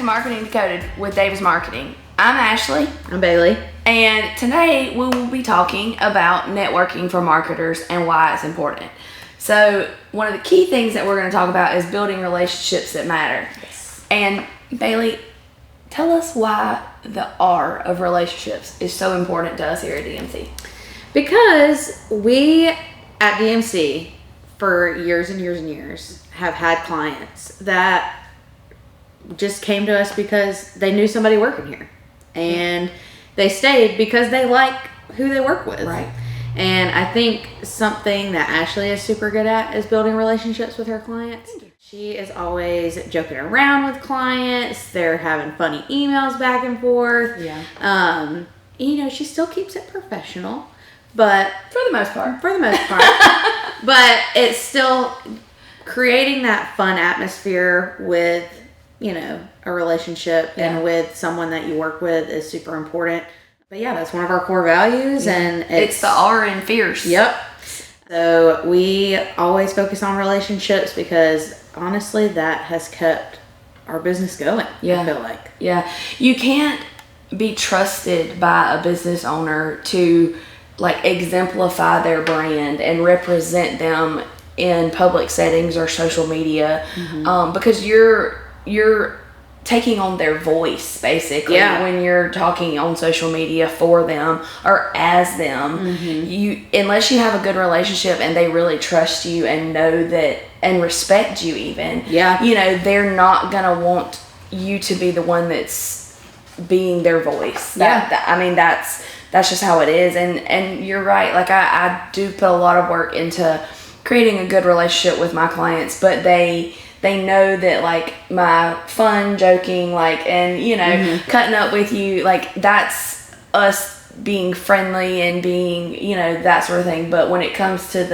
to Marketing Decoded with Davis Marketing. I'm Ashley. I'm Bailey. And today we will be talking about networking for marketers and why it's important. So one of the key things that we're going to talk about is building relationships that matter. Yes. And Bailey, tell us why the R of relationships is so important to us here at DMC. Because we at DMC for years and years and years have had clients that just came to us because they knew somebody working here. And they stayed because they like who they work with. Right. And I think something that Ashley is super good at is building relationships with her clients. She is always joking around with clients. They're having funny emails back and forth. Yeah. She still keeps it professional, but For the most part. But it's still creating that fun atmosphere with, a relationship and with someone that you work with is super important. But yeah, that's one of our core values, and it's the R in fierce. Yep. So we always focus on relationships because honestly, that has kept our business going. Yeah. I feel like. Yeah. You can't be trusted by a business owner to exemplify their brand and represent them in public settings or social media, because you're taking on their voice basically when you're talking on social media for them or as them. You, unless you have a good relationship and they really trust you and know that and respect you even, they're not gonna want you to be the one that's being their voice. That's just how it is. And you're right. I do put a lot of work into creating a good relationship with my clients, but they know that my fun joking, cutting up with you, that's us being friendly and being, that sort of thing. But when it comes to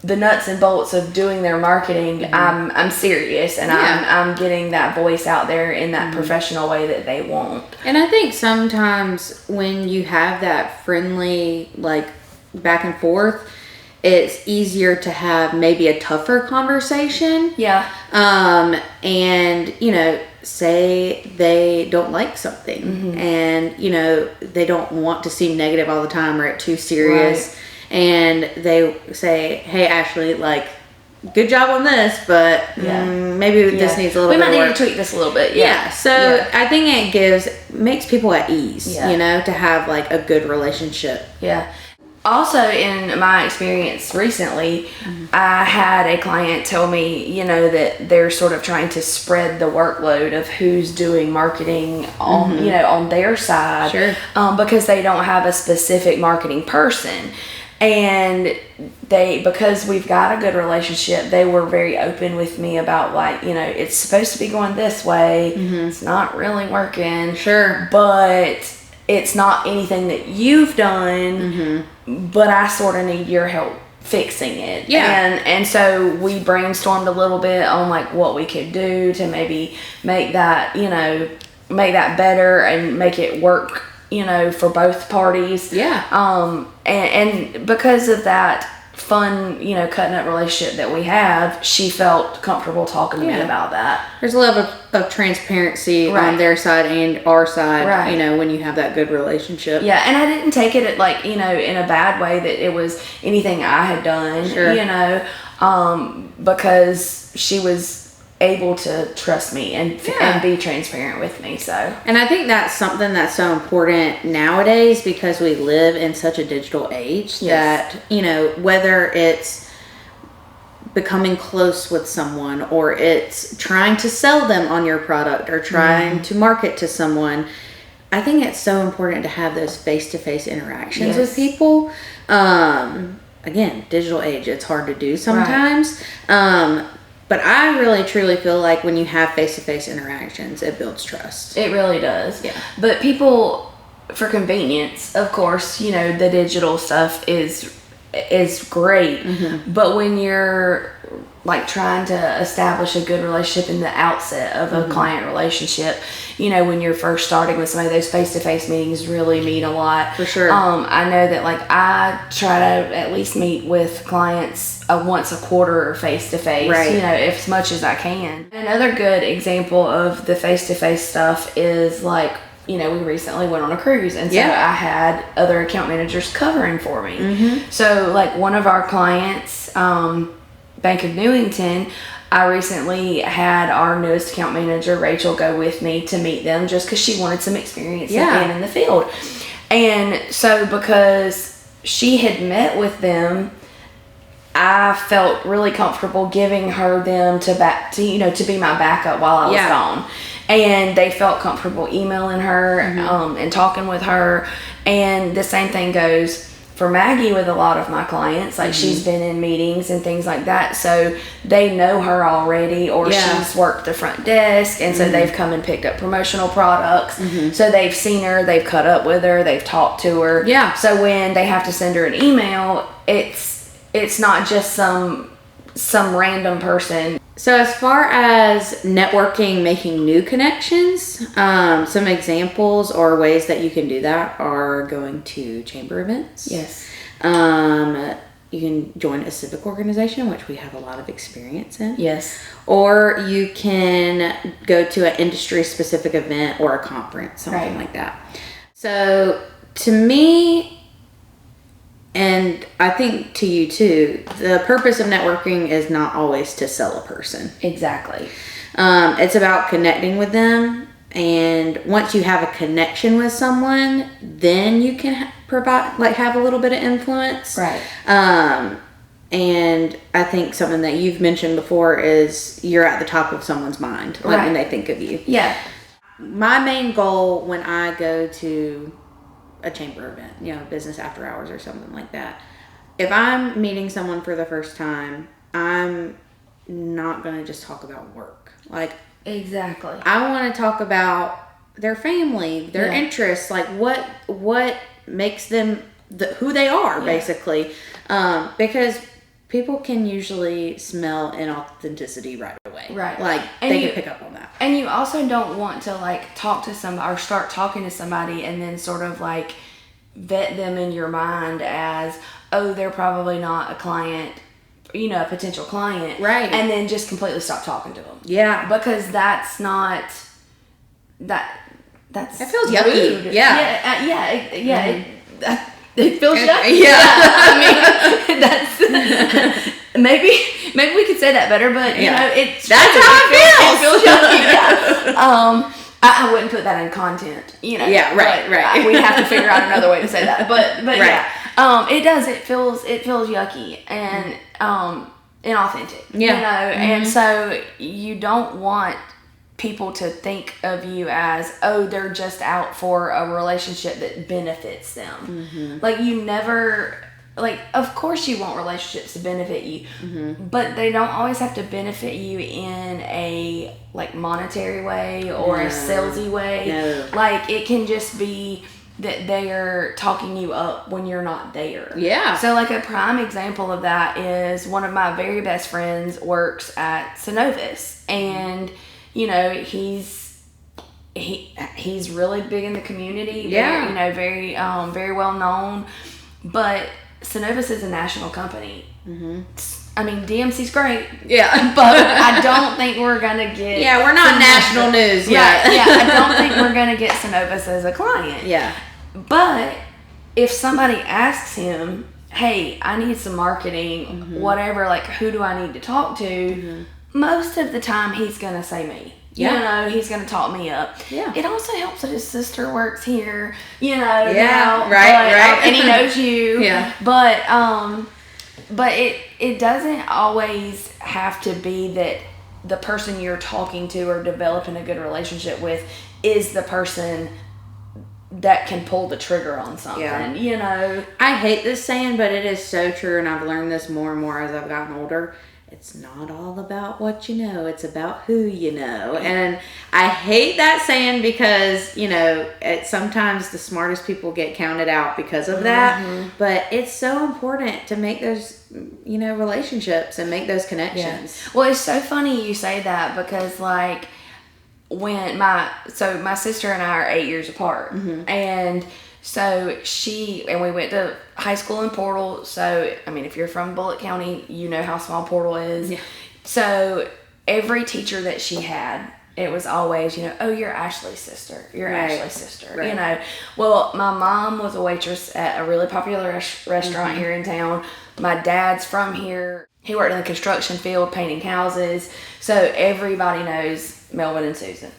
the nuts and bolts of doing their marketing, I'm serious, and I'm getting that voice out there in that professional way that they want. And I think sometimes when you have that friendly back and forth, it's easier to have maybe a tougher conversation. Yeah. And say they don't like something, and they don't want to seem negative all the time or too serious. Right. And they say, "Hey, Ashley, good job on this, but maybe this needs a little bit We might more. need to tweak this a little bit." So I think it makes people at ease, to have a good relationship. Yeah. Also, in my experience recently, I had a client tell me, that they're sort of trying to spread the workload of who's doing marketing on, on their side, because they don't have a specific marketing person. And because we've got a good relationship, they were very open with me about it's supposed to be going this way. It's not really working. Sure. But it's not anything that you've done, but I sort of need your help fixing it. Yeah. And so we brainstormed a little bit on what we could do to maybe make that better and make it work, for both parties. Yeah. And because of that fun, cutting up relationship that we have, she felt comfortable talking to me about that. There's a level of transparency on their side and our side, when you have that good relationship. Yeah, and I didn't take it in a bad way that it was anything I had done, because she was able to trust me and be transparent with me. So, and I think that's something that's so important nowadays because we live in such a digital age that whether it's becoming close with someone or it's trying to sell them on your product or trying to market to someone, I think it's so important to have those face-to-face interactions with people. Again, digital age, it's hard to do sometimes. But I really, truly feel like when you have face-to-face interactions, it builds trust. It really does. Yeah. But people, for convenience, of course, the digital stuff is great. But when you're like trying to establish a good relationship in the outset of a client relationship, you know, when you're first starting with somebody, those face-to-face meetings really mean a lot. For sure. I know that like I try to at least meet with clients once a quarter face-to-face, Right. you know, as much as I can. Another good example of the face-to-face stuff is like, you know, we recently went on a cruise, and so I had other account managers covering for me. So like one of our clients, Bank of Newington, I recently had our newest account manager, Rachel, go with me to meet them just because she wanted some experience of being in the field. And so because she had met with them, I felt really comfortable giving her them to be my backup while I was gone. And they felt comfortable emailing her and talking with her. And the same thing goes for Maggie with a lot of my clients. Like she's been in meetings and things like that, so they know her already, or she's worked the front desk, and so they've come and picked up promotional products. So they've seen her, they've caught up with her, they've talked to her. So when they have to send her an email, it's not just some random person. So as far as networking, making new connections, some examples or ways that you can do that are going to chamber events. Yes. You can join a civic organization, which we have a lot of experience in. Yes. Or you can go to an industry-specific event or a conference, something like that. So to me, and I think to you too, the purpose of networking is not always to sell a person. Exactly. It's about connecting with them. And once you have a connection with someone, then you can have a little bit of influence. Right. And I think something that you've mentioned before is you're at the top of someone's mind when they think of you. Yeah. My main goal when I go to a chamber event, you know, business after hours or something like that, if I'm meeting someone for the first time, I'm not going to just talk about work. Like, exactly. I want to talk about their family, their interests, like what makes them who they are, basically. Because people can usually smell inauthenticity right away. Right. Like, they can pick up on that. And you also don't want to like talk to somebody or start talking to somebody and then sort of like vet them in your mind as, oh, they're probably not a client, you know, a potential client. Right. And then just completely stop talking to them. Yeah. Because that's not, that feels rude. yucky. Yeah. It feels yucky. Yeah. I mean, that's maybe we could say that better, but you know, that's how it feels yucky. Yeah. I wouldn't put that in content, you know. Yeah, right. We'd have to figure out another way to say that, but yeah, it does. It feels yucky and inauthentic. Yeah. You know, and so you don't want people to think of you as, oh, they're just out for a relationship that benefits them. Like, you never, like, of course you want relationships to benefit you, but they don't always have to benefit you in a, like, monetary way or a salesy way. No. Like, it can just be that they're talking you up when you're not there. Yeah. So, like, a prime example of that is one of my very best friends works at Synovus, and you know, he's really big in the community. Yeah. Very well known. But Synovus is a national company. I mean, DMC's great. Yeah. But I don't think we're gonna get. Yeah, we're not national news yet. Right. Yeah, I don't think we're gonna get Synovus as a client. Yeah. But if somebody asks him, hey, I need some marketing, whatever, like, who do I need to talk to? Most of the time, he's going to say me. Yeah. You know, he's going to talk me up. Yeah. It also helps that his sister works here, you know. Yeah, now, right. And he knows you. Yeah. But it doesn't always have to be that the person you're talking to or developing a good relationship with is the person that can pull the trigger on something, you know. I hate this saying, but it is so true, and I've learned this more and more as I've gotten older, it's not all about what you know, it's about who you know. And I hate that saying because, sometimes the smartest people get counted out because of that. But it's so important to make those, relationships and make those connections. Yeah. Well, it's so funny you say that because, like, when my sister and I are 8 years apart. And so we went to high school in Portal. So, I mean, if you're from Bullitt County, you know how small Portal is. Yeah. So every teacher that she had, it was always, oh, you're Ashlee's sister. You're Ashlee's sister. Right. Well, my mom was a waitress at a really popular restaurant here in town. My dad's from here. He worked in the construction field painting houses. So everybody knows Melvin and Susan,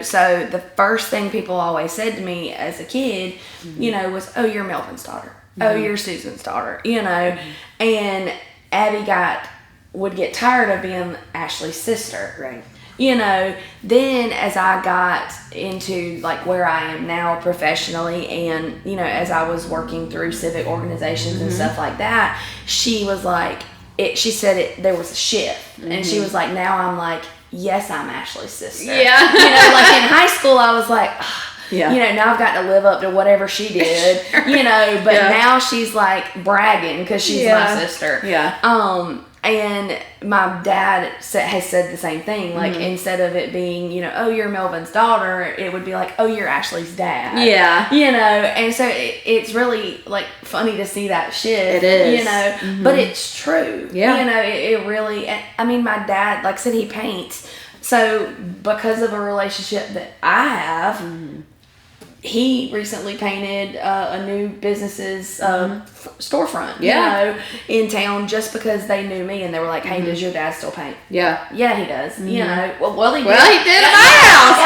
so the first thing people always said to me as a kid, was, oh, you're Melvin's daughter. Oh, you're Susan's daughter, and Abby would get tired of being Ashlee's sister. Right. Then as I got into like where I am now professionally and, as I was working through civic organizations and stuff like that, she was like, she said there was a shift and she was like, now I'm like, yes, I'm Ashlee's sister. Yeah. Like in high school, I was like, now I've got to live up to whatever she did, but now she's like bragging because she's my sister. Yeah. And my dad has said the same thing. Like, instead of it being, oh, you're Melvin's daughter, it would be like, oh, you're Ashlee's dad. Yeah. And so it's really, like, funny to see that shift. It is. But it's true. Yeah. It really, I mean, my dad, like I said, he paints. So, because of a relationship that I have, he recently painted a new business's storefront, in town just because they knew me and they were like, hey, does your dad still paint? Yeah. Yeah, he does. Well, he did. Well, he did at my house.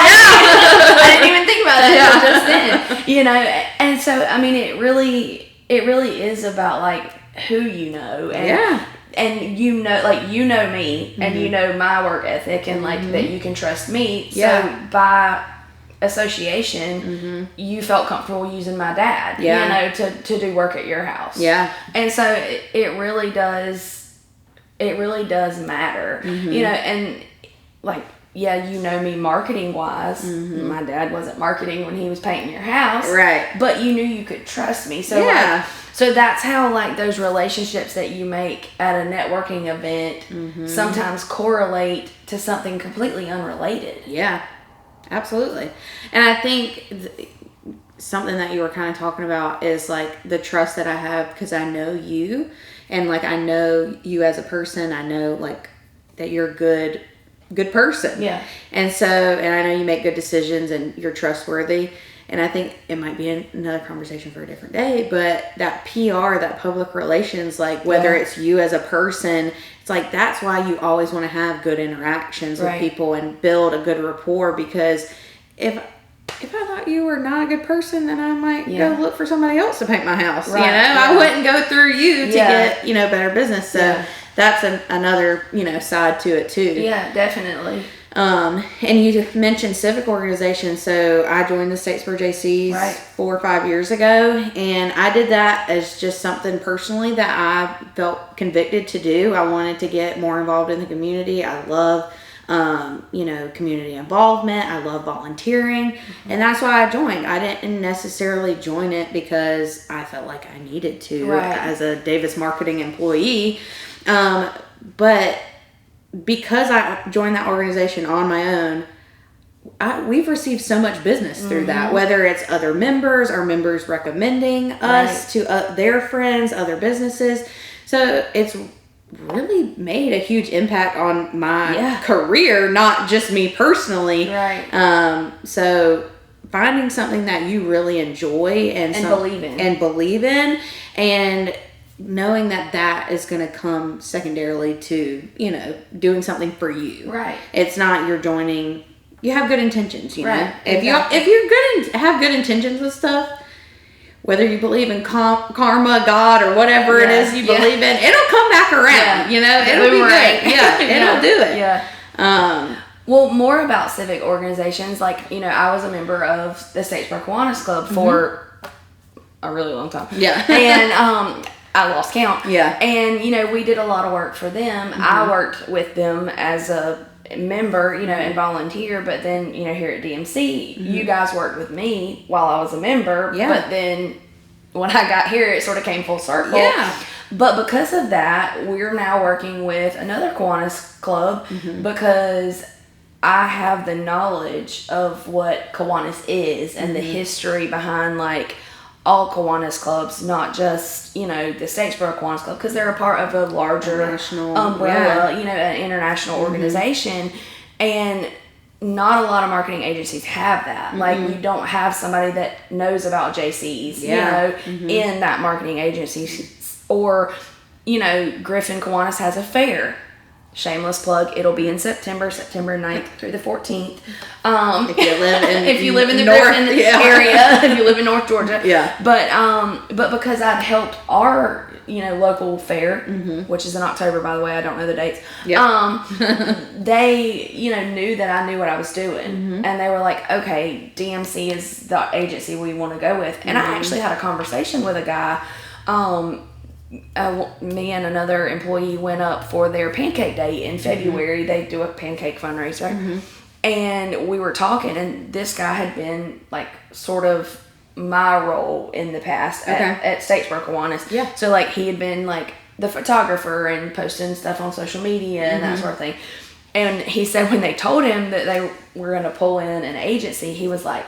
I didn't even think about that just then. And so, I mean, it really is about like who you know. And, and like, me and my work ethic and like that you can trust me. So by association, you felt comfortable using my dad, to do work at your house. Yeah. And so it really does matter, and like, me marketing wise, my dad wasn't marketing when he was painting your house. Right. But you knew you could trust me. So so that's how like those relationships that you make at a networking event sometimes correlate to something completely unrelated. Yeah. Absolutely. And I think something that you were kind of talking about is like the trust that I have because I know you and like I know you as a person. I know like that you're a good person. Yeah. And so, and I know you make good decisions and you're trustworthy. And I think it might be another conversation for a different day, but that PR, that public relations, like whether it's you as a person, it's like that's why you always want to have good interactions with people and build a good rapport, because if I thought you were not a good person, then I might go look for somebody else to paint my house. Right. I wouldn't go through you to get, better business. So that's another, side to it too. Yeah, definitely. And you mentioned civic organizations. So I joined the Statesboro JCs 4 or 5 years ago, and I did that as just something personally that I felt convicted to do. I wanted to get more involved in the community. I love, community involvement. I love volunteering, and that's why I joined. I didn't necessarily join it because I felt like I needed to as a Davis marketing employee, but because I joined that organization on my own, we've received so much business through that, whether it's other members or members recommending us to their friends, other businesses. So it's really made a huge impact on my career, not just me personally. Right. So finding something that you really enjoy and believe in and knowing that is going to come secondarily to, doing something for you. Right. It's not you're joining, you have good intentions, know. If you have good intentions with stuff, whether you believe in karma, God, or whatever it is you believe in, it'll come back around, it'll be good. Yeah, it'll do it. Yeah. Well, more about civic organizations, like, I was a member of the Statesboro Kiwanis Club for a really long time. Yeah. And I lost count. Yeah. And, you know, we did a lot of work for them. I worked with them as a member, you know, and volunteer, but then, you know, here at DMC, you guys worked with me while I was a member, but then when I got here, it sort of came full circle. Yeah. But because of that, we're now working with another Kiwanis club because I have the knowledge of what Kiwanis is and the history behind, like, all Kiwanis clubs, not just, you know, the Statesboro Kiwanis Club, because they're a part of a larger umbrella, you know, an international organization. And not a lot of marketing agencies have that. Like, you don't have somebody that knows about JCs, you know, in that marketing agency. Or, you know, Griffin Kiwanis has a fair. Shameless plug. It'll be in September 9th through the 14th. If you live in the Griffin area, if you live in North Georgia. Yeah. But because I've helped our, you know, local fair, which is in October, by the way, I don't know the dates. They, you know, knew that I knew what I was doing, and they were like, okay, DMC is the agency we want to go with. And I actually had a conversation with a guy. Me and another employee went up for their pancake day in February. They do a pancake fundraiser. And we were talking, and this guy had been, like, sort of my role in the past at Statesboro Kiwanis. Yeah. So, like, he had been, like, the photographer and posting stuff on social media and that sort of thing. And he said when they told him that they were going to pull in an agency, he was like,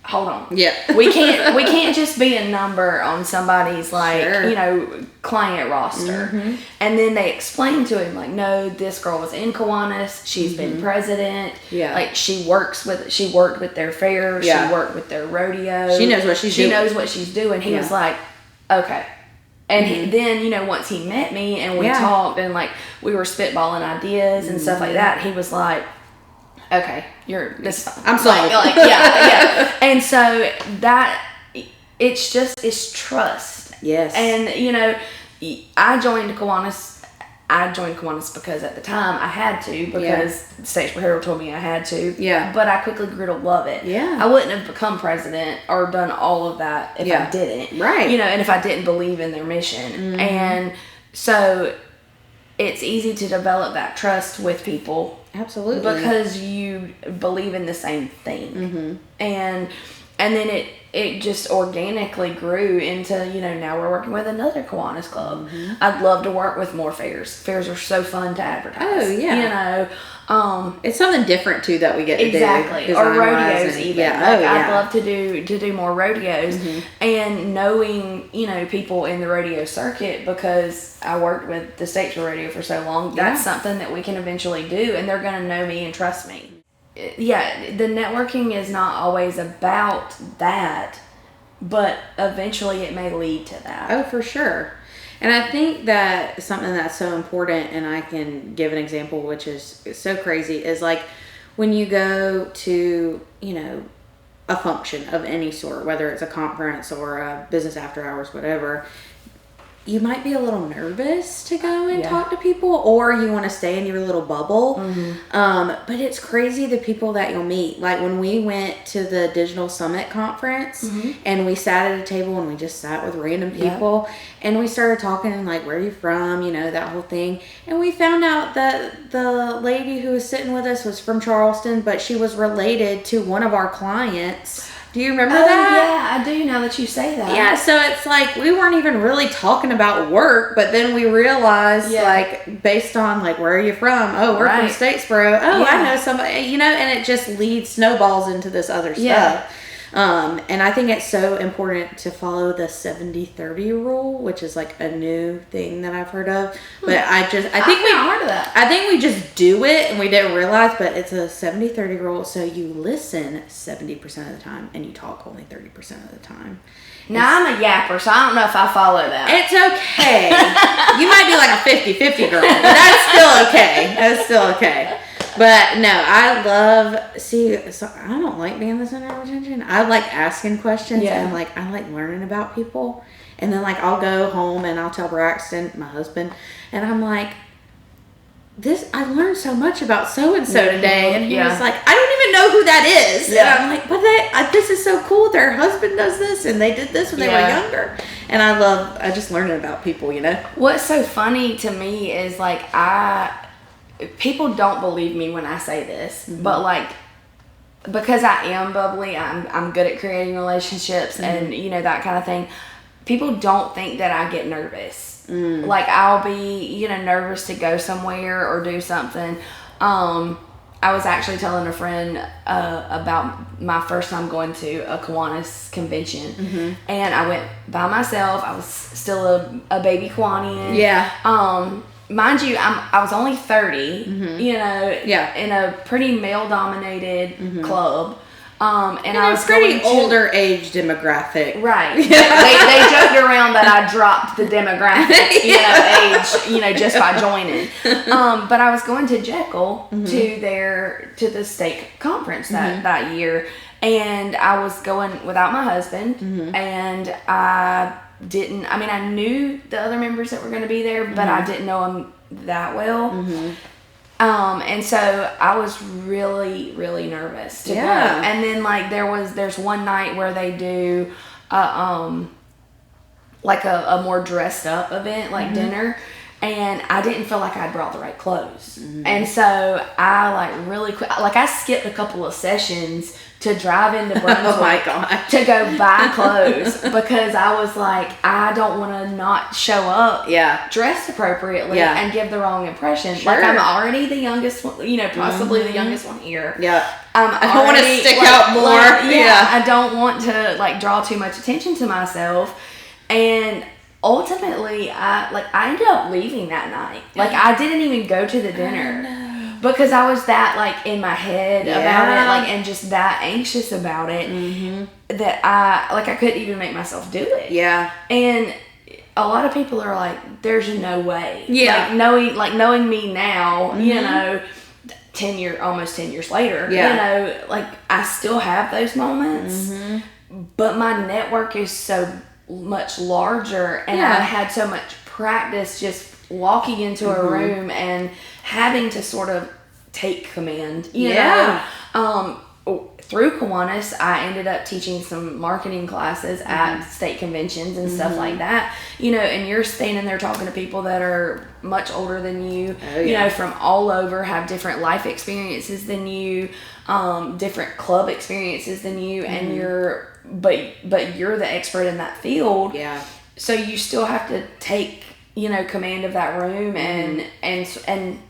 hold on. Yeah. we can't just be a number on somebody's, like, you know, client roster. And then they explained to him, like, no, this girl was in Kiwanis. She's been president. Yeah. Like, she worked with their fairs. Yeah. She worked with their rodeo. She knows what she's doing. She knows what she's doing. He was like, okay. And then, you know, once he met me and we talked and, like, we were spitballing ideas and stuff like that, he was like, okay, I'm sorry. Like, yeah. And so that, it's trust. Yes. And, you know, I joined Kiwanis because at the time I had to, because Statesboro Herald told me I had to. Yeah. But I quickly grew to love it. Yeah. I wouldn't have become president or done all of that if I didn't. Right. You know, and if I didn't believe in their mission. And so it's easy to develop that trust with people. Absolutely. Because you believe in the same thing. And then it just organically grew into, you know, now we're working with another Kiwanis club. I'd love to work with more fairs. Fairs are so fun to advertise. Oh, yeah. You know, it's something different too that we get to do. Exactly. Or rodeos even. Yeah. I'd love to do more rodeos. And knowing, you know, people in the rodeo circuit, because I worked with the Statesboro Rodeo for so long, that's something that we can eventually do, and they're going to know me and trust me. Yeah, the networking is not always about that, but eventually it may lead to that. Oh, for sure. And I think that something that's so important, and I can give an example which is so crazy, is like when you go to, you know, a function of any sort, whether it's a conference or a business after hours, whatever, you might be a little nervous to go and talk to people, or you want to stay in your little bubble. But it's crazy the people that you'll meet. Like when we went to the Digital Summit conference and we sat at a table and we just sat with random people and we started talking and like, where are you from? You know, that whole thing. And we found out that the lady who was sitting with us was from Charleston, but she was related to one of our clients. Do you remember that? Yeah, I do now that you say that. Yeah, so it's like we weren't even really talking about work, but then we realized, like, based on, like, where are you from? Oh, we're from Statesboro. Oh, I know somebody, you know, and it just leads snowballs into this other stuff. And I think it's so important to follow the 70-30 rule, which is like a new thing that I've heard of. But I think we just do it and we didn't realize, but it's a 70-30 rule. So you listen 70% of the time and you talk only 30% of the time. Now, I'm a yapper, so I don't know if I follow that. It's okay. You might be like a 50-50 girl, but that's still okay. That's still okay. But no, so I don't like being the center of attention. I like asking questions and like I like learning about people. And then like I'll go home and I'll tell Braxton, my husband, and I'm like, I learned so much about so-and-so today. And he Yeah. was like, I don't even know who that is. Yeah. And I'm like, but this is so cool. Their husband does this and they did this when they were younger. And I just learning about people, you know. What's so funny to me is like, people don't believe me when I say this, but like, because I am bubbly, I'm good at creating relationships and, you know, that kind of thing. People don't think that I get nervous. Like, I'll be, you know, nervous to go somewhere or do something. I was actually telling a friend about my first time going to a Kiwanis convention. And I went by myself. I was still a baby Kiwanian. Yeah. Mind you, I was only 30, you know, in a pretty male-dominated club. And I was a pretty going to, older age demographic. Right. They joked around that I dropped the demographic, you know, age, you know, just by joining. But I was going to Jekyll to the state conference that year. And I was going without my husband. And I knew the other members that were going to be there, but I didn't know them that well. And so I was really, really nervous to go. And then like there's one night where they do like a more dressed up event, like dinner, and I didn't feel like I'd brought the right clothes. And so I like really quick, like I skipped a couple of sessions to drive into Brunswick to go buy clothes because I was like, I don't want to not show up dressed appropriately and give the wrong impression. Like, I'm already the youngest one, you know, possibly the youngest one here. I don't want to stick out more. I don't want to like draw too much attention to myself. And ultimately, I ended up leaving that night. Like, I didn't even go to the dinner. Because I was that, like, in my head about it, like, and just that anxious about it, that I couldn't even make myself do it. And a lot of people are like, there's no way. Like, knowing me now, you know, almost 10 years later, you know, like, I still have those moments, but my network is so much larger, and I had so much practice just walking into a room and having to sort of take command, you know. Through Kiwanis, I ended up teaching some marketing classes at state conventions and stuff like that, you know, and you're standing there talking to people that are much older than you, you know, from all over, have different life experiences than you, different club experiences than you, and but you're the expert in that field. So you still have to take, you know, command of that room and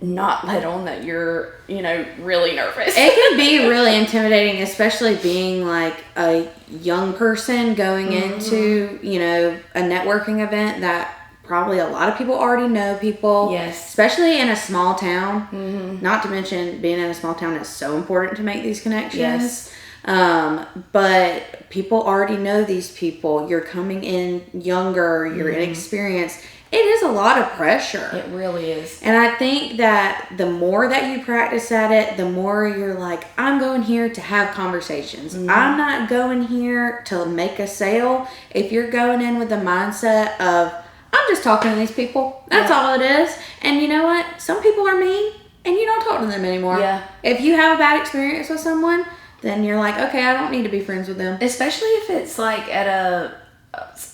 not let on that you're, you know, really nervous. It can be really intimidating, especially being like a young person going into, you know, a networking event that probably a lot of people already know people. Especially in a small town. Not to mention being in a small town is so important to make these connections. But people already know these people. You're coming in younger, you're inexperienced. It is a lot of pressure. It really is. And I think that the more that you practice at it, the more you're like, I'm going here to have conversations. I'm not going here to make a sale. If you're going in with the mindset of, I'm just talking to these people. That's all it is. And you know what? Some people are mean and you don't talk to them anymore. If you have a bad experience with someone, then you're like, okay, I don't need to be friends with them. Especially if it's like at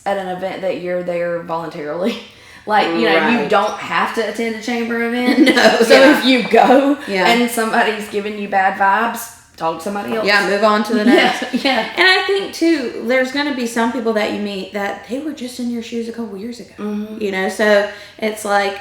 an event that you're there voluntarily. Like, you know, you don't have to attend a chamber event. So if you go and somebody's giving you bad vibes, talk to somebody else. Move on to the next. And I think, too, there's going to be some people that you meet that they were just in your shoes a couple years ago. You know, so it's like,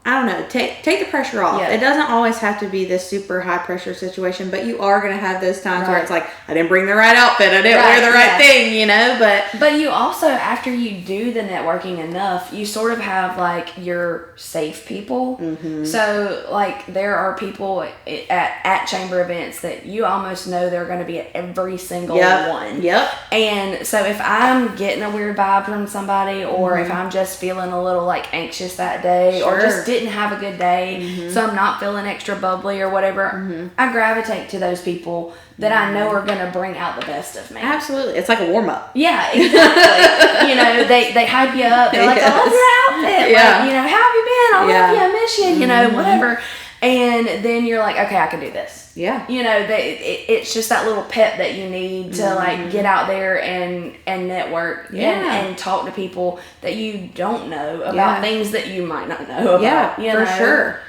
I don't know, take the pressure off. It doesn't always have to be this super high pressure situation, but you are going to have those times where it's like, I didn't bring the right outfit, I didn't wear the right thing, you know, but you also, after you do the networking enough, you sort of have like your safe people. So like there are people at chamber events that you almost know they're going to be at every single one. And so if I'm getting a weird vibe from somebody, or if I'm just feeling a little like anxious that day, or just didn't have a good day, so I'm not feeling extra bubbly or whatever, I gravitate to those people that I know are going to bring out the best of me. Absolutely. It's like a warm-up. Yeah, exactly. You know, they hype you up. They're like, I love your outfit. Like, you know, how have you been? I love you, I miss you, you know, Mm-hmm. whatever. And then you're like, okay, I can do this. Yeah. You know, it's just that little pep that you need to like get out there and network and talk to people that you don't know about things that you might not know about. Yeah, for sure.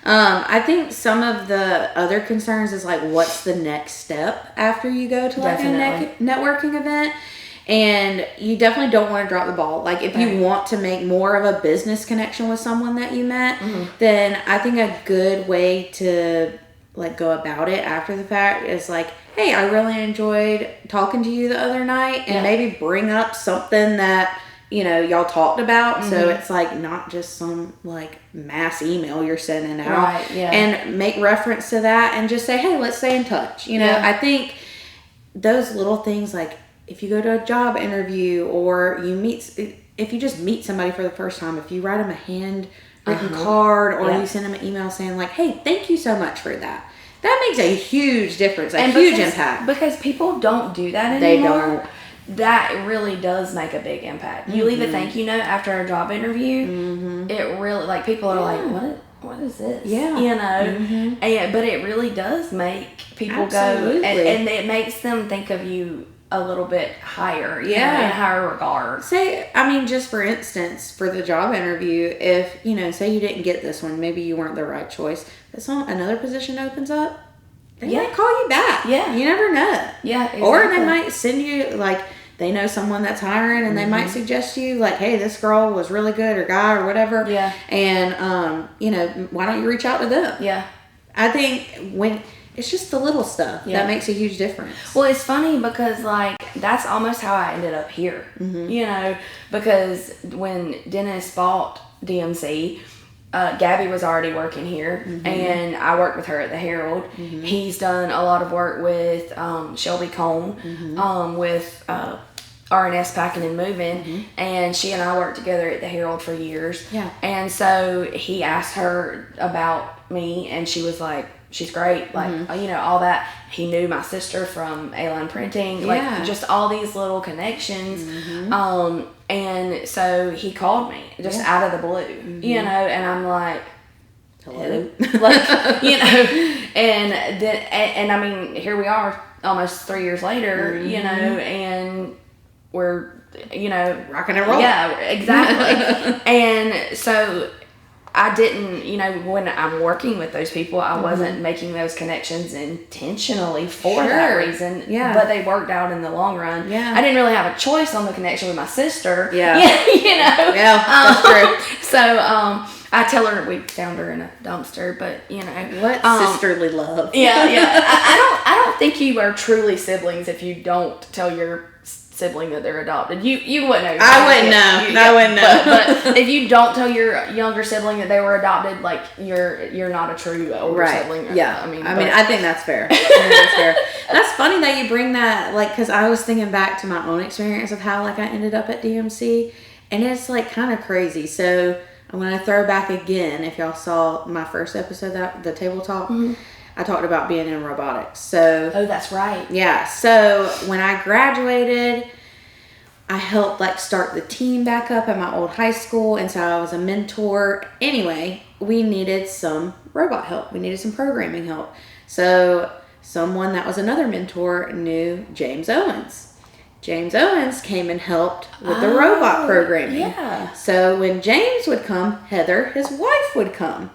I think some of the other concerns is like, what's the next step after you go to like a networking event? And you definitely don't want to drop the ball. Like, if you want to make more of a business connection with someone that you met, then I think a good way to like go about it after the fact is like, hey, I really enjoyed talking to you the other night, and maybe bring up something that, you know, y'all talked about. So it's like not just some like mass email you're sending out, and make reference to that and just say, hey, let's stay in touch. You know, I think those little things, like if you go to a job interview or if you just meet somebody for the first time, if you write them a handwritten card or you send them an email saying like, hey, thank you so much for that. That makes a huge difference, huge impact. Because people don't do that anymore. They don't. That really does make a but you leave a thank you note after a job interview, it really, like, people are like, what is this? Yeah. You know? But it really does make people go, and it makes them think of you a little bit higher, you know, in higher regard. Say, I mean, just for instance, for the job interview, if, you know, say you didn't get this one, maybe you weren't the right choice, but another position opens up, they might call you back. Yeah. You never know. Yeah, exactly. Or they might send you, like, they know someone that's hiring, and they might suggest you, like, hey, this girl was really good, or guy, or whatever. Yeah. And, you know, why don't you reach out to them? Yeah. I think when it's just the little stuff that makes a huge difference. Well, it's funny because, like, that's almost how I ended up here. You know, because when Dennis bought DMC, Gabby was already working here, and I worked with her at the Herald. He's done a lot of work with Shelby Cone, with R&S Packing and Moving, and she and I worked together at the Herald for years. Yeah. And so he asked her about me, and she was like, she's great, like, you know, all that. He knew my sister from A-Line Printing, like, just all these little connections. And so he called me just out of the blue, you know, and I'm like, hello, like, you know, and I mean, here we are almost 3 years later, you know, and we're, you know, rocking and rolling. Yeah, exactly. And so I didn't, you know, when I'm working with those people, I wasn't making those connections intentionally for that reason. Yeah. But they worked out in the long run. Yeah. I didn't really have a choice on the connection with my sister. Yeah. You know. Yeah, that's true. So, I tell her we found her in a dumpster, but, you know. What sisterly love. Yeah, yeah. I don't think you are truly siblings if you don't tell your sibling that they're adopted. You wouldn't know. I wouldn't know. I wouldn't know. But if you don't tell your younger sibling that they were adopted, like, you're not a true older sibling. Yeah. I mean, I think that's fair. That's fair. That's funny that you bring that, like, because I was thinking back to my own experience of how, like, I ended up at DMC, and it's, like, kind of crazy. So I'm going to throw back again. If y'all saw my first episode, the table talk, I talked about being in robotics. So, oh, that's right. Yeah. So when I graduated, I helped, like, start the team back up at my old high school, and so I was a mentor. Anyway, we needed some robot help. We needed some programming help. So someone that was another mentor knew James Owens. James Owens came and helped with the robot programming. Yeah. So when James would come, Heather, his wife, would come.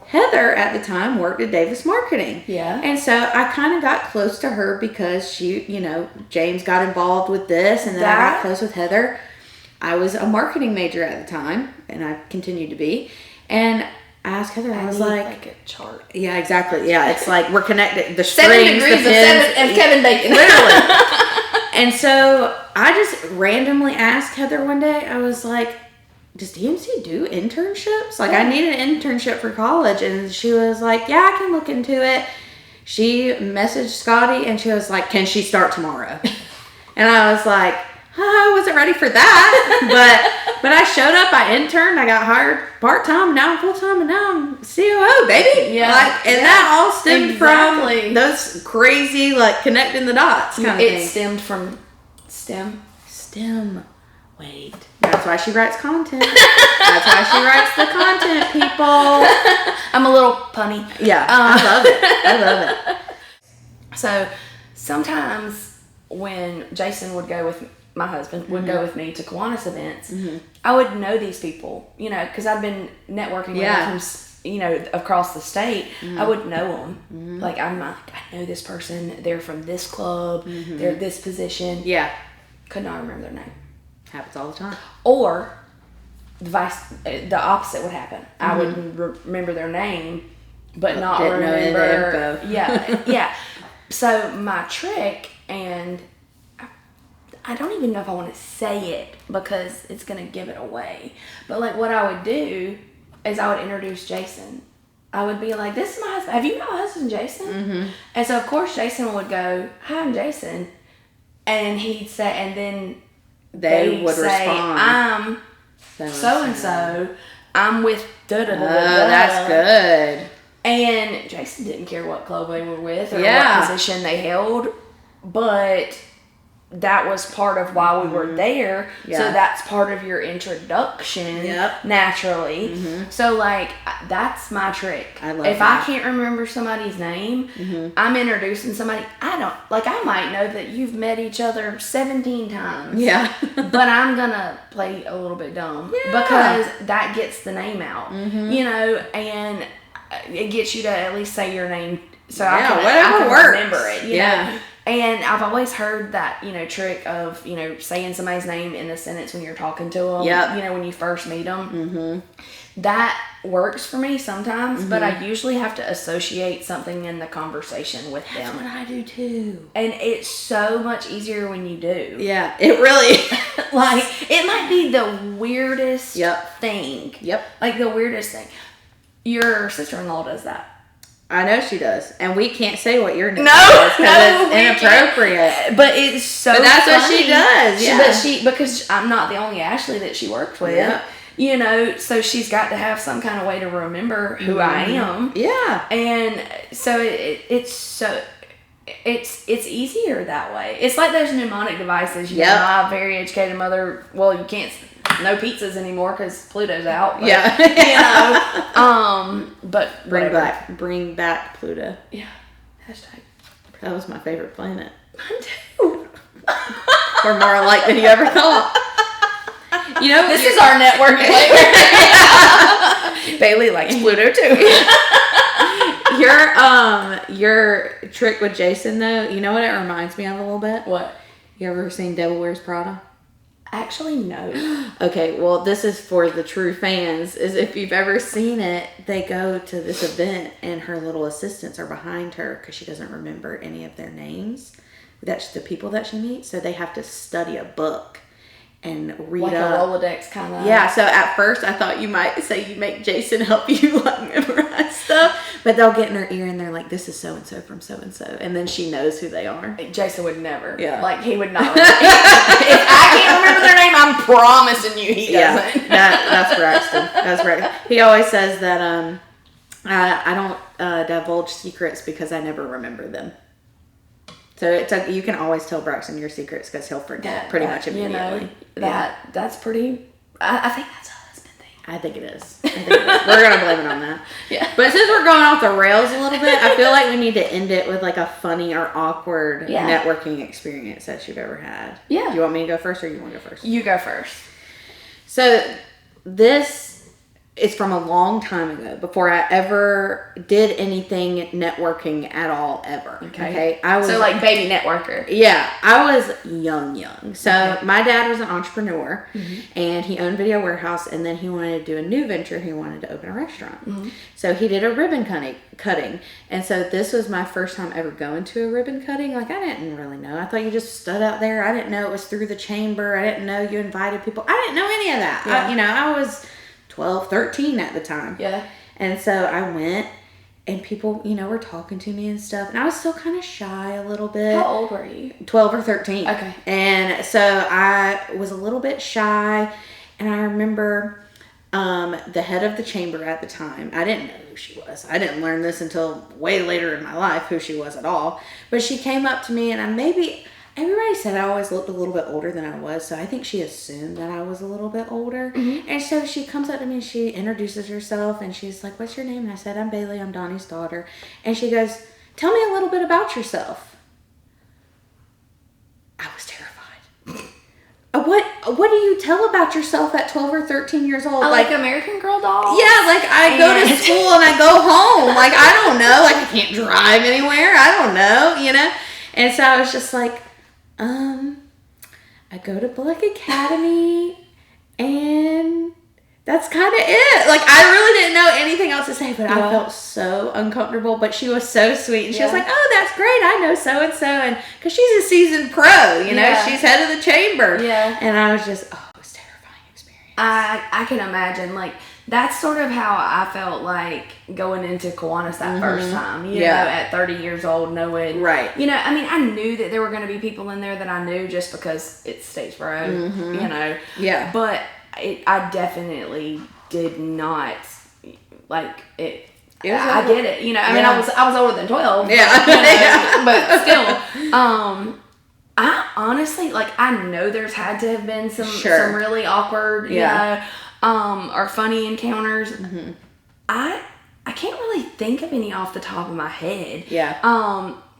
Heather, at the time, worked at Davis Marketing. Yeah. And so I kind of got close to her because she, you know, James got involved with this, and then I got close with Heather. I was a marketing major at the time, and I continued to be. And I asked Heather, I was like a chart. Yeah, exactly. Yeah, it's like we're connected. The 7 strings, degrees the pins, of Kevin Bacon. Literally. And so I just randomly asked Heather one day, I was like, does DMC do internships? Like, I need an internship for college. And she was like, yeah, I can look into it. She messaged Scotty, and she was like, can she start tomorrow? And I was like, I wasn't ready for that. But I showed up, I interned, I got hired part-time, now I'm full-time, and now I'm COO, baby. Yeah. Like, and that all stemmed from those crazy, like, connecting the dots kind of thing. It stemmed from STEM. Wait. That's why she writes content. That's why she writes the content, people. I'm a little punny. Yeah, I love it. I love it. So sometimes when Jason would go with my husband would go with me to Kiwanis events, I would know these people, you know, because I've been networking with them from, you know, across the state. I would know them. Like, I'm like, I know this person. They're from this club. They're this position. Yeah. Could not remember their name. Happens all the time. Or the opposite would happen. I would remember their name, but not didn't know any of the remember. info. Yeah. So my trick, and I don't even know if I want to say it because it's going to give it away. But like what I would do is I would introduce Jason. I would be like, this is my husband. Have you met my husband, Jason? And so of course Jason would go, hi, I'm Jason. And he'd say, and then they would say, respond. I'm so-and-so. I'm with da-da-da-da-da. Oh, that's good. And Jason didn't care what club they were with or Yeah. what position they held, but that was part of why we were there. Yeah. So that's part of your introduction naturally. So like that's my trick. I love if that. I can't remember somebody's name, I'm introducing somebody. I might know that you've met each other 17 times. Yeah. But I'm gonna play a little bit dumb because that gets the name out. You know, and it gets you to at least say your name so I can remember it. You know? And I've always heard that, you know, trick of, you know, saying somebody's name in a sentence when you're talking to them. You know, when you first meet them. That works for me sometimes, but I usually have to associate something in the conversation with them. That's what I do too. And it's so much easier when you do. Yeah, it really Like, it might be the weirdest thing. Yep. Like, the weirdest thing. Your sister-in-law does that. I know she does, and we can't say what your name No, is because no, it's inappropriate. But it's so. But that's funny. what she does. Yeah, But because I'm not the only Ashlee that she worked with. Yeah. You know, so she's got to have some kind of way to remember who I am. Yeah, and so it's easier that way. It's like those mnemonic devices. You know, my very educated mother. Well, you can't. No pizzas anymore because Pluto's out. But, you know. But bring back Pluto. Yeah. Hashtag. That was my favorite planet. Mine too. We're more alike than you ever thought. You know, this is our network. Bailey likes Pluto too. Your trick with Jason though, you know what it reminds me of a little bit? What? You ever seen Devil Wears Prada? Actually, no. Okay, well, this is for the true fans. Is if you've ever seen it, they go to this event and her little assistants are behind her because she doesn't remember any of their names. That's the people that she meets, so they have to study a book and read like up. a Rolodex kind of. Yeah, so at first I thought you might say you make Jason help you like memorize stuff, but they'll get in her ear and they're like, "This is so and so from so and so," and then she knows who they are. Jason would never. Yeah, like he would not. If I can't remember their name, I'm promising you he doesn't. That's Braxton. That's right. He always says that I don't divulge secrets because I never remember them. So you can always tell Braxton your secrets because he'll forget pretty much immediately. You know, that's pretty. I think that's a husband thing. I think it is. We're gonna blame it on that. Yeah. But since we're going off the rails a little bit, I feel like we need to end it with like a funny or awkward networking experience that you've ever had. Yeah. Do you want me to go first or you want to go first? You go first. So this is from a long time ago, before I ever did anything networking at all, ever. Okay. I was like baby networker. Yeah, I was young. So my dad was an entrepreneur, and he owned Video Warehouse, and then he wanted to do a new venture. He wanted to open a restaurant. So he did a ribbon cutting, and so this was my first time ever going to a ribbon cutting. Like, I didn't really know. I thought you just stood out there. I didn't know it was through the chamber. I didn't know you invited people. I didn't know any of that. I was 12, 13 at the time. Yeah. And so I went, and people, were talking to me and stuff. And I was still kind of shy a little bit. How old were you? 12 or 13. Okay. And so I was a little bit shy. And I remember the head of the chamber at the time. I didn't know who she was. I didn't learn this until way later in my life, who she was at all. But she came up to me, and everybody said I always looked a little bit older than I was, so I think she assumed that I was a little bit older. Mm-hmm. And so she comes up to me and she introduces herself and she's like, "What's your name?" And I said, "I'm Bailey, I'm Donnie's daughter." And she goes, "Tell me a little bit about yourself." I was terrified. What do you tell about yourself at 12 or 13 years old? Like American Girl dolls? Yeah, like I go to school and I go home. Like, I don't know. Like, I can't drive anywhere. I don't know, you know? And so I was just like, I go to Bullock Academy and that's kind of it. Like, I really didn't know anything else to say, but I felt so uncomfortable. But she was so sweet. And she was like, "Oh, that's great. I know so-and-so." And because she's a seasoned pro, you know, she's head of the chamber. Yeah. And I was just, it was a terrifying experience. I can imagine. Like, that's sort of how I felt like going into Kiwanis that first time, you know, at 30 years old, knowing, you know, I mean, I knew that there were going to be people in there that I knew just because it's Statesboro, you know. Yeah. But I definitely did not like it. I get it, you know. I mean, I was older than 12. Yeah. But, you know, but still, I honestly, like, I know there's had to have been some really awkward, you know, or funny encounters. I can't really think of any off the top of my head. Yeah.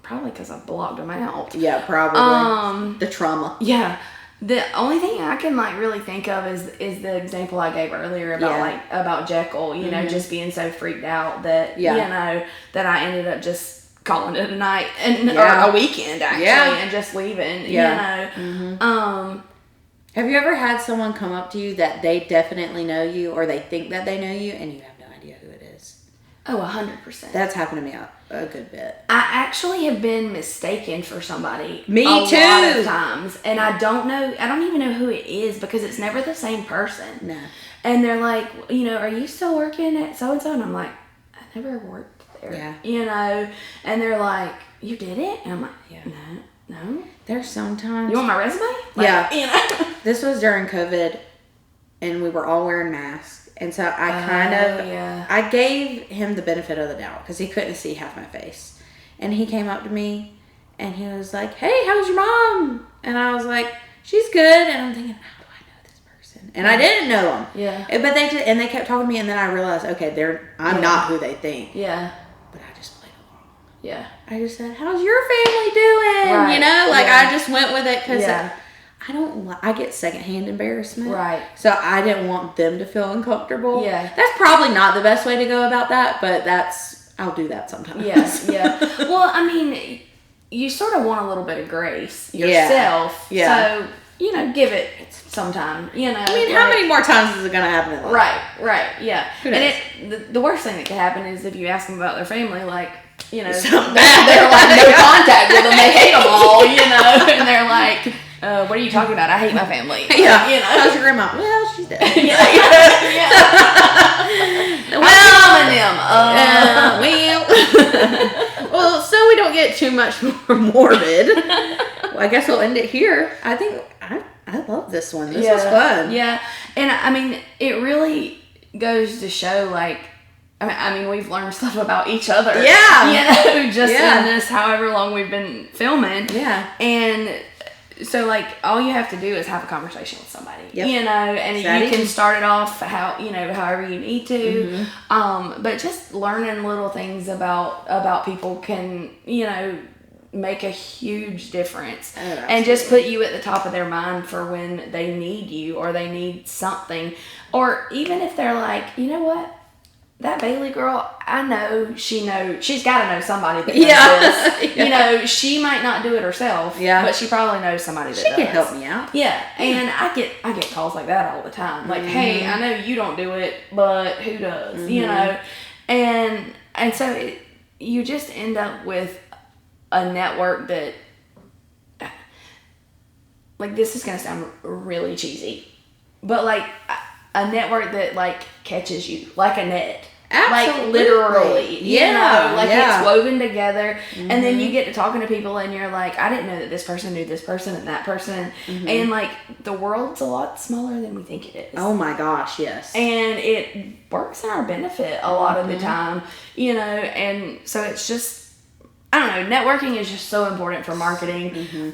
Probably because I blocked them out. Yeah, probably. The trauma. Yeah. The only thing I can like really think of is the example I gave earlier about about Jekyll, you know, just being so freaked out that you know that I ended up just calling it a night and or a weekend actually and just leaving. You know. Have you ever had someone come up to you that they definitely know you or they think that they know you and you have no idea who it is? Oh, 100%. That's happened to me a good bit. I actually have been mistaken for somebody. Me too. A lot of times. And I don't even know who it is because it's never the same person. No. And they're like, you know, "Are you still working at so-and-so?" And I'm like, "I never worked there." Yeah. You know? And they're like, "You did it?" And I'm like, No. There's sometimes. You want my resume? Like, you know? This was during COVID and we were all wearing masks. And so I I gave him the benefit of the doubt because he couldn't see half my face. And he came up to me and he was like, "Hey, how's your mom?" And I was like, "She's good." And I'm thinking, how do I know this person? And I didn't know them. Yeah. But they kept talking to me and then I realized, okay, I'm not who they think. Yeah. But I just played along. Yeah. I just said, "How's your family doing?" Right. You know, like I just went with it because I get secondhand embarrassment. Right. So I didn't want them to feel uncomfortable. Yeah. That's probably not the best way to go about that, but I'll do that sometimes. Yes. Yeah. Well, I mean, you sort of want a little bit of grace yourself. Yeah. So, you know, give it some time, you know. I mean, how many more times is it going to happen in life? Right. Yeah. And the worst thing that could happen is if you ask them about their family, like, you know, they're like no contact with them. They hate them all, you know, and they're like, "What are you talking about? I hate my family." Yeah. You know. "How's your grandma?" "Well, she's dead." Yeah. Well, so we don't get too much more morbid, well, I guess we'll end it here. I think I love this one. This was fun. Yeah. And I mean, it really goes to show, like, I mean, we've learned stuff about each other. Yeah. You know, just in this however long we've been filming. Yeah. And so, like, all you have to do is have a conversation with somebody. Yep. You know, and you can start it off however you need to. But just learning little things about people can, you know, make a huge difference. And just put you at the top of their mind for when they need you or they need something. Or even if they're like, "You know what? That Bailey girl, I know she's got to know somebody that does this. You know, she might not do it herself, but she probably knows somebody that does. She can help me out. Yeah, and I get calls like that all the time. Like, "Hey, I know you don't do it, but who does?" You know, and so you just end up with a network that, like, this is gonna sound really cheesy, but like a network that like catches you like a net. Absolutely. Like, literally, you know, like it's woven together, and then you get to talking to people and you're like, "I didn't know that this person knew this person and that person," and like the world's a lot smaller than we think it is. Oh my gosh, yes. And it works in our benefit a lot of the time, you know, and so it's just, I don't know, networking is just so important for marketing,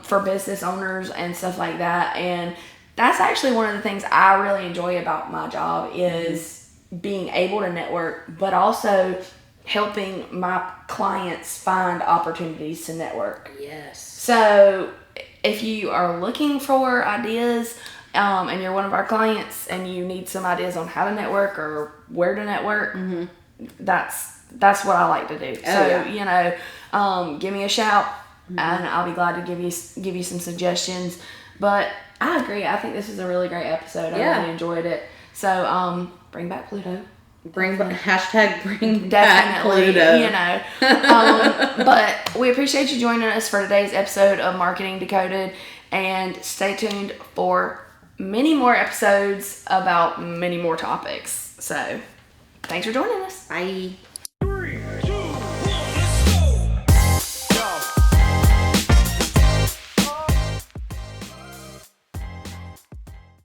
for business owners and stuff like that. And that's actually one of the things I really enjoy about my job is being able to network, but also helping my clients find opportunities to network. Yes. So if you are looking for ideas, and you're one of our clients and you need some ideas on how to network or where to network, that's what I like to do. You know, give me a shout and I'll be glad to give you some suggestions. But I agree. I think this is a really great episode. I really enjoyed it. So, bring back Pluto. Bring back Pluto. You know. But we appreciate you joining us for today's episode of Marketing Decoded, and stay tuned for many more episodes about many more topics. So, thanks for joining us. Bye.